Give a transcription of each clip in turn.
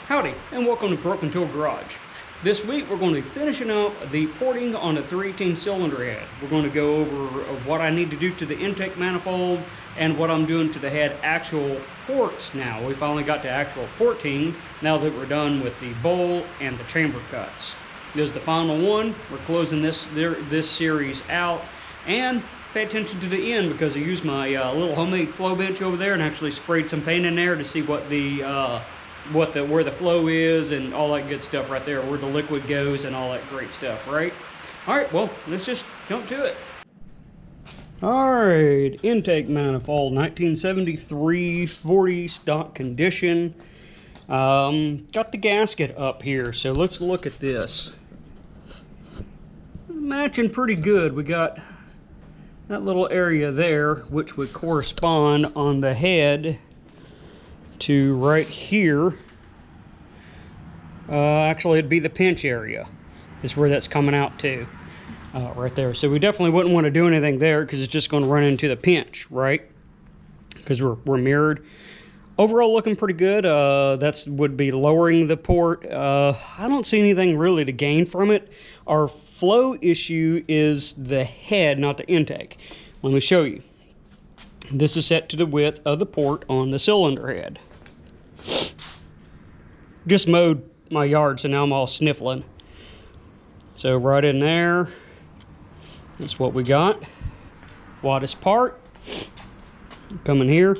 Howdy, and welcome to Broken Tool Garage. This week we're going to be finishing up the porting on a 318 cylinder head. We're going to go over what I need to do to the intake manifold and what I'm doing to the head actual ports now. We finally got to actual porting now that we're done with the bowl and the chamber cuts. This is the final one. We're closing this series out, and pay attention to the end because I used my little homemade flow bench over there and actually sprayed some paint in there to see what where the flow is and all that good stuff right there, where the liquid goes and all that great stuff, right? All right, well, let's just jump to it. All right, intake manifold, 1973 40 stock condition. Got the gasket up here, so let's look at this. Matching pretty good. We got that little area there, which would correspond on the head to right here. Actually, it'd be the pinch area is where that's coming out to, right there. So we definitely wouldn't want to do anything there because it's just going to run into the pinch, right? Because we're mirrored. Overall, looking pretty good. That would be lowering the port. I don't see anything really to gain from it. Our flow issue is the head, not the intake. Let me show you. This is set to the width of the port on the cylinder head. Just mowed my yard, so now I'm all sniffling. So right in there, that's what we got. Widest part. Come in here.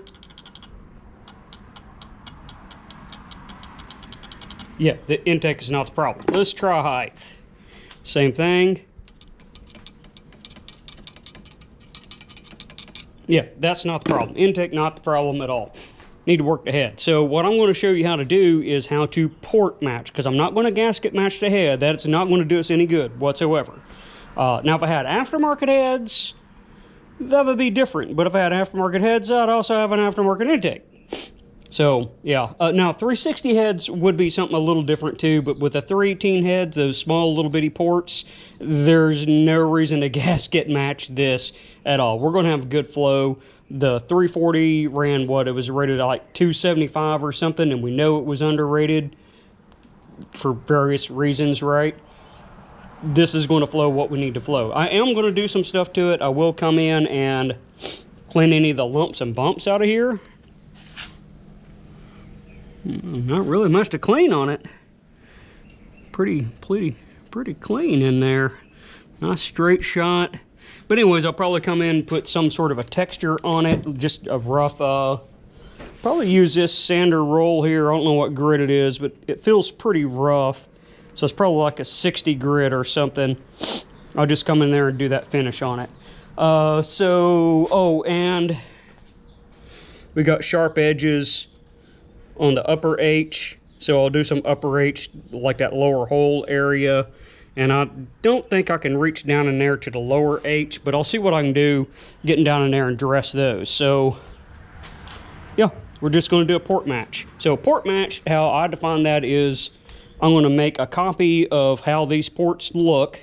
Yeah, the intake is not the problem. Let's try height. Same thing. Yeah, that's not the problem. Intake, not the problem at all. Need to work the head. So what I'm going to show you how to do is how to port match, because I'm not going to gasket match the head. That's not going to do us any good whatsoever. Now, if I had aftermarket heads, that would be different. But if I had aftermarket heads, I'd also have an aftermarket intake. So, yeah. Now, 360 heads would be something a little different too, but with the 318 heads, those small little bitty ports, there's no reason to gasket match this at all. We're going to have good flow. The 340 ran what? It was rated like 275 or something, and we know it was underrated for various reasons, right? This is going to flow what we need to flow. I am going to do some stuff to it. I will come in and clean any of the lumps and bumps out of here. Not really much to clean on it. Pretty clean in there. Nice straight shot. But anyways, I'll probably come in and put some sort of a texture on it, just a rough, probably use this sander roll here. I don't know what grit it is, but it feels pretty rough. So it's probably like a 60 grit or something. I'll just come in there and do that finish on it. And we got sharp edges on the upper H. So I'll do some upper H, like that lower hole area. And I don't think I can reach down in there to the lower H, but I'll see what I can do getting down in there and dress those. So, yeah, we're just going to do a port match. So port match, how I define that is I'm going to make a copy of how these ports look.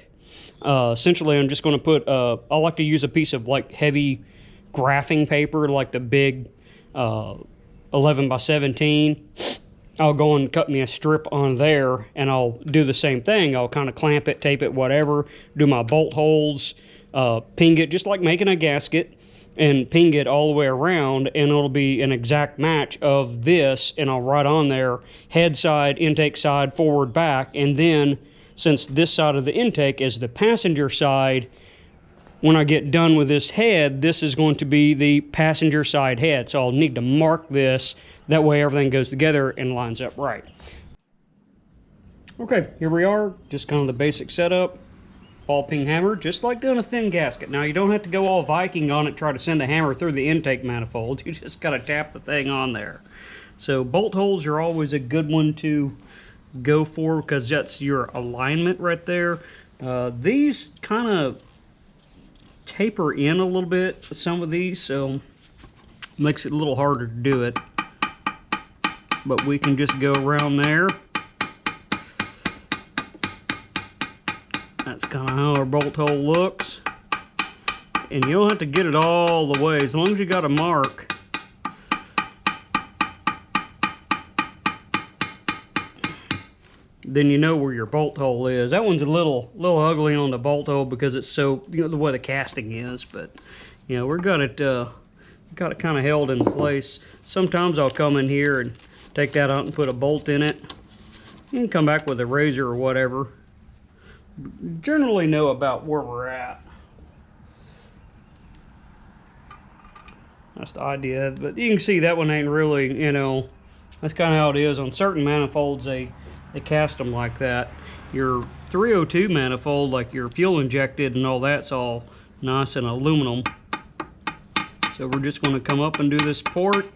Essentially, I'm just going to put, I like to use a piece of like heavy graphing paper, like the big 11 by 17. I'll go and cut me a strip on there, and I'll do the same thing. I'll kind of clamp it, tape it, whatever, do my bolt holes, ping it just like making a gasket, and ping it all the way around, and it'll be an exact match of this, and I'll write on there head side, intake side, forward, back, and then since this side of the intake is the passenger side, when I get done with this head, this is going to be the passenger side head. So I'll need to mark this. That way everything goes together and lines up right. Okay, here we are. Just kind of the basic setup. Ball peen hammer, just like doing a thin gasket. Now you don't have to go all Viking on it, try to send a hammer through the intake manifold. You just got to tap the thing on there. So bolt holes are always a good one to go for because that's your alignment right there. These kind of taper in a little bit, some of these, so makes it a little harder to do it, but we can just go around there. That's kind of how our bolt hole looks, and you don't have to get it all the way as long as you got a mark. then you know where your bolt hole is. That one's a little ugly on the bolt hole because it's so, you know, the way the casting is, but you know, we're got it kind of held in place. Sometimes I'll come in here and take that out and put a bolt in it and come back with a razor or whatever. Generally know about where we're at. That's the idea, but you can see that one ain't really, you know, that's kind of how it is on certain manifolds. They cast them like that. Your 302 manifold, like your fuel injected and all that's all nice and aluminum. So we're just going to come up and do this port.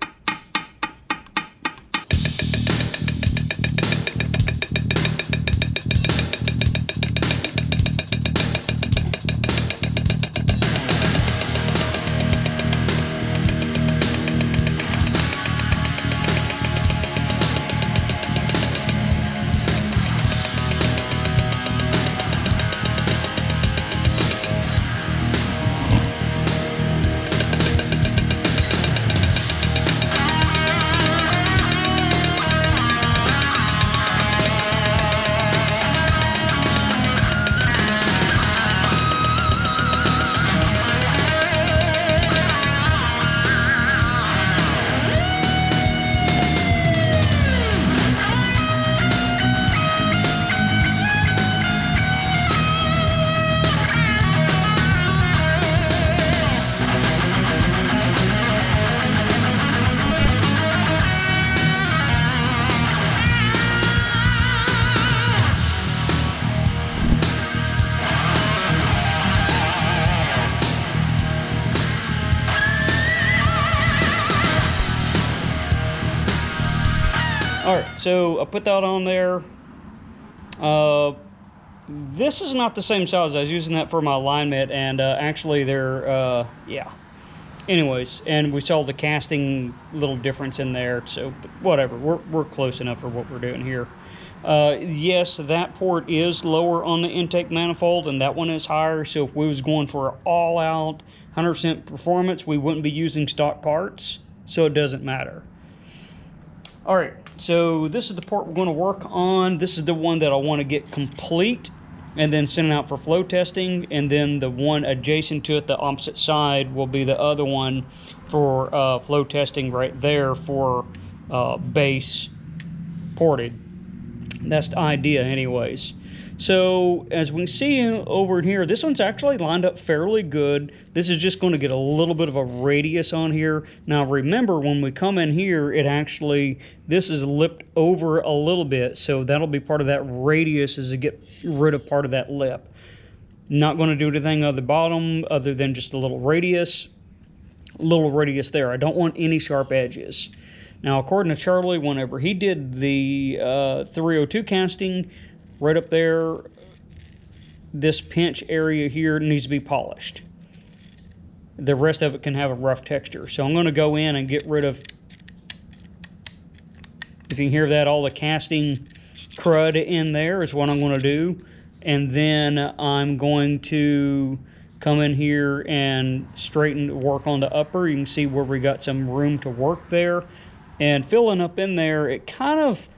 Alright, so I put that on there. This is not the same size. I was using that for my alignment, and actually they're, yeah. Anyways, and we saw the casting little difference in there, so whatever. We're close enough for what we're doing here. Yes, that port is lower on the intake manifold, and that one is higher, so if we was going for all-out 100% performance, we wouldn't be using stock parts, so it doesn't matter. Alright, so this is the port we're going to work on. This is the one that I want to get complete and then send it out for flow testing, and then the one adjacent to it, the opposite side, will be the other one for flow testing right there for base ported. That's the idea anyways. So as we can see over in here, this one's actually lined up fairly good. This is just going to get a little bit of a radius on here. Now remember, when we come in here, this is lipped over a little bit, so that'll be part of that radius, is to get rid of part of that lip. Not going to do anything on the bottom other than just a little radius there. I don't want any sharp edges. Now according to Charlie, whenever he did the 302 casting, right up there, this pinch area here needs to be polished. The rest of it can have a rough texture. So I'm going to go in and get rid of, if you can hear that, all the casting crud in there is what I'm going to do. And then I'm going to come in here and work on the upper. You can see where we got some room to work there. And filling up in there, it kind of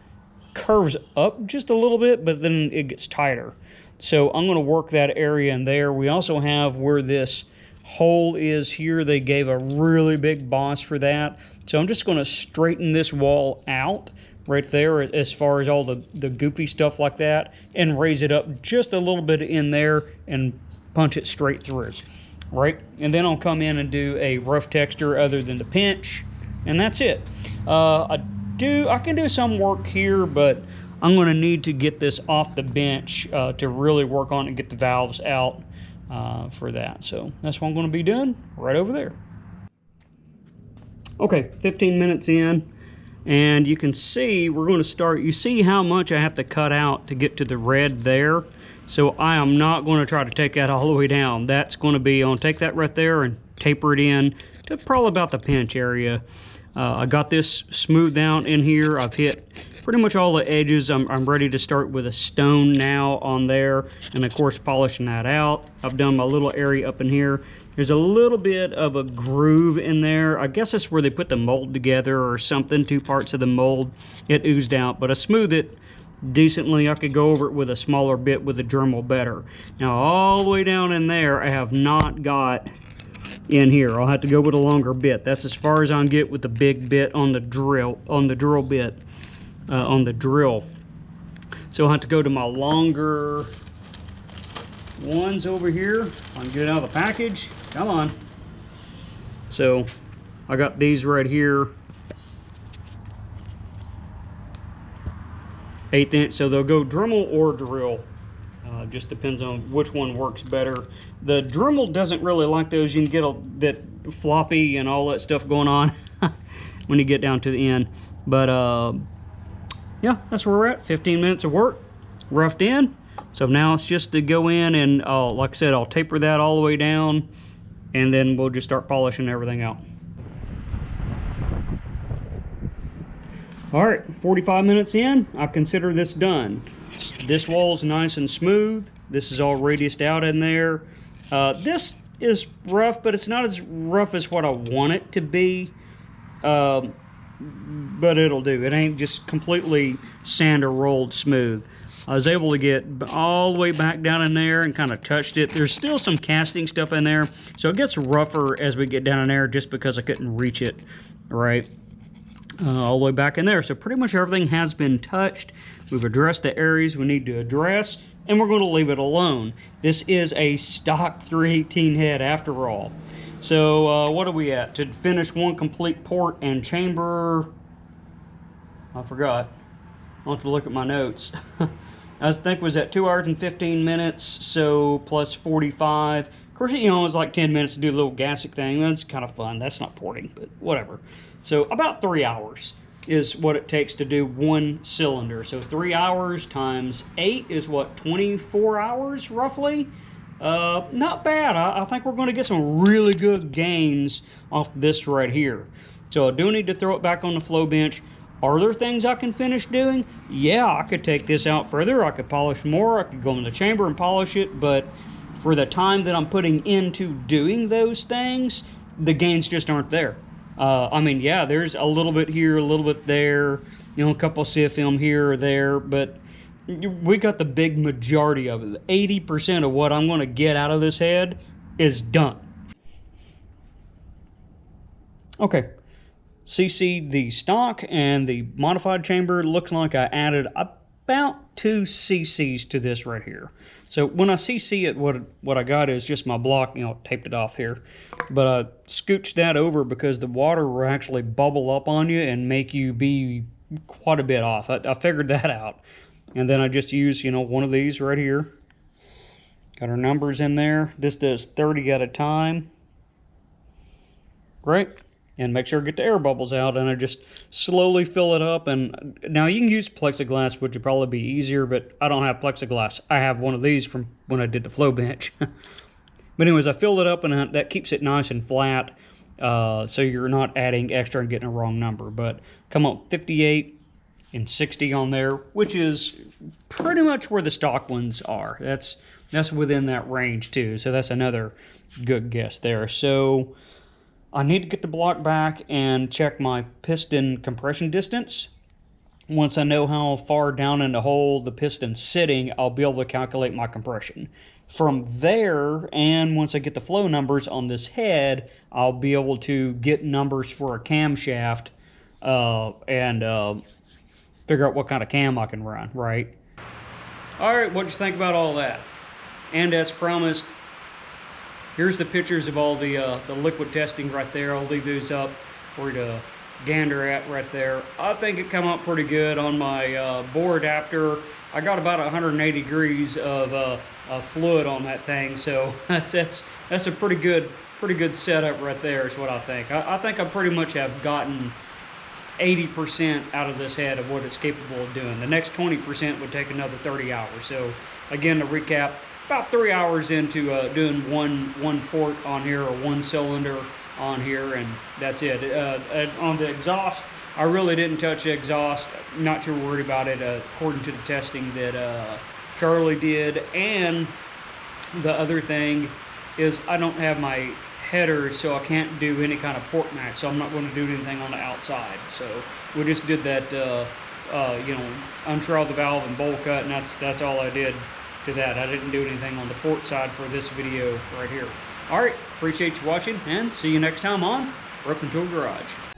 curves up just a little bit, but then it gets tighter. So I'm going to work that area in there. We also have where this hole is here. They gave a really big boss for that. So I'm just going to straighten this wall out right there as far as all the goofy stuff like that, and raise it up just a little bit in there and punch it straight through, right? And then I'll come in and do a rough texture other than the pinch, and that's it. I can do some work here, but I'm going to need to get this off the bench to really work on it and get the valves out for that. So that's what I'm going to be doing right over there. Okay, 15 minutes in, and you can see we're going to start. You see how much I have to cut out to get to the red there. So I am not going to try to take that all the way down. That's going to be, I'll take that right there and taper it in to probably about the pinch area. I got this smoothed out in here. I've hit pretty much all the edges. I'm ready to start with a stone now on there, and of course polishing that out. I've done my little area up in here. There's a little bit of a groove in there. I guess that's where they put the mold together or something. 2 parts of the mold, it oozed out, but I smoothed it decently, I could go over it with a smaller bit with a Dremel better. Now all the way down in there, I have not got in here. I'll have to go with a longer bit. That's as far as I can get with the big bit on the drill, on the drill bit, on the drill. So I'll have to go to my longer ones over here. I can get it out of the package. Come on. So I got these right here. 1/8 inch, so they'll go Dremel or drill. Just depends on which one works better. The Dremel doesn't really like those. You can get a bit floppy and all that stuff going on when you get down to the end. But yeah, that's where we're at. 15 minutes of work, roughed in. So now it's just to go in and, like I said, I'll taper that all the way down, and then we'll just start polishing everything out. All right, 45 minutes in, I consider this done. This wall's nice and smooth. This is all radiused out in there. This is rough, but it's not as rough as what I want it to be. But it'll do. It ain't just completely sand or rolled smooth. I was able to get all the way back down in there and kind of touched it. There's still some casting stuff in there, so it gets rougher as we get down in there just because I couldn't reach it, right? All the way back in there. So pretty much everything has been touched. We've addressed the areas we need to address, and we're going to leave it alone. This is a stock 318 head after all. So what are we at? To finish one complete port and chamber, I forgot. I'll have to look at my notes. I think it was at 2 hours and 15 minutes, so plus 45. Of course, you know, it was like 10 minutes to do the little gasket thing. That's kind of fun. That's not porting, but whatever. So about 3 hours is what it takes to do one cylinder. So 3 hours times 8 is what, 24 hours roughly? Not bad. I think we're going to get some really good gains off this right here. So I do need to throw it back on the flow bench. Are there things I can finish doing? Yeah, I could take this out further. I could polish more. I could go in the chamber and polish it. But for the time that I'm putting into doing those things, the gains just aren't there. I mean, yeah, there's a little bit here, a little bit there, you know, a couple sieve film here or there, but we got the big majority of it. 80% of what I'm going to get out of this head is done. Okay, CC the stock and the modified chamber. Looks like I added about 2 cc's to this right here. So when I CC it, what I got is just my block, you know, taped it off here. But I scooched that over because the water will actually bubble up on you and make you be quite a bit off. I figured that out. And then I just use, you know, one of these right here. Got our numbers in there. This does 30 at a time. Great. And make sure to get the air bubbles out, and I just slowly fill it up. And now you can use plexiglass, which would probably be easier, but I don't have plexiglass. I have one of these from when I did the flow bench. But anyways, I filled it up, and that keeps it nice and flat, so you're not adding extra and getting a wrong number. But come up 58 and 60 on there, which is pretty much where the stock ones are. That's within that range too, so that's another good guess there. So I need to get the block back and check my piston compression distance. Once I know how far down in the hole the piston's sitting, I'll be able to calculate my compression. From there, and once I get the flow numbers on this head, I'll be able to get numbers for a camshaft and figure out what kind of cam I can run, right? All right, what'd you think about all that? And as promised, here's the pictures of all the liquid testing right there. I'll leave those up for you to gander at right there. I think it come out pretty good on my bore adapter. I got about 180 degrees of fluid on that thing, so that's a pretty good setup right there is what I think. I think I pretty much have gotten 80% out of this head of what it's capable of doing. The next 20% would take another 30 hours. So again, to recap, about 3 hours into doing one port on here, or one cylinder on here, and that's it. On the exhaust, I really didn't touch the exhaust. Not too worried about it, according to the testing that Charlie did. And the other thing is I don't have my headers, so I can't do any kind of port match, so I'm not going to do anything on the outside. So we just did that you know, unshrod the valve and bowl cut, and that's all I did to that. I didn't do anything on the port side for this video right here. All right, appreciate you watching, and see you next time on Broken Tool Garage.